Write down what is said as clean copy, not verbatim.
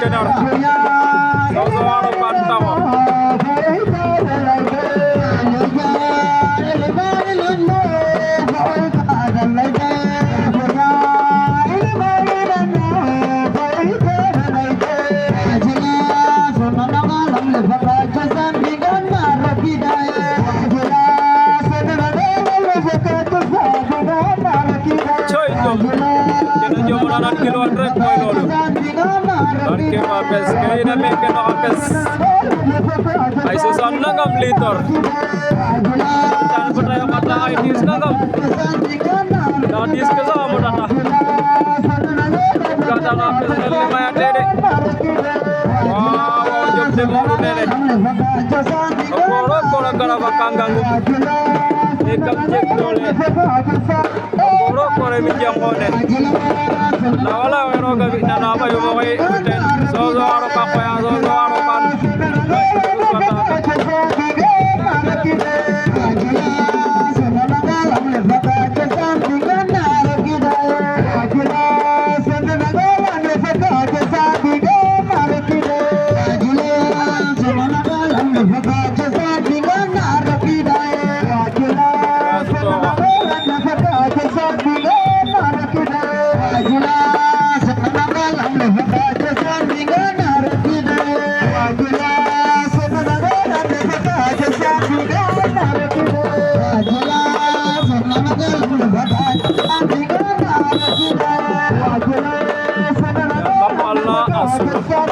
kenar so aro kantamo Jomonanan kiloan rek moy lolu barke Mapes kayina meke no apes ay 60 nangam liter tan pataya kata ay 10 nangam da 10 ke sama data kata apes ngal lima dede wow jom de mo dede okoro kora kara bakangangu ekam cek dole okoro kore mi jangone na wala wero ga na na ba yo mo kay so aro ka ko ya so aro kan Allah asur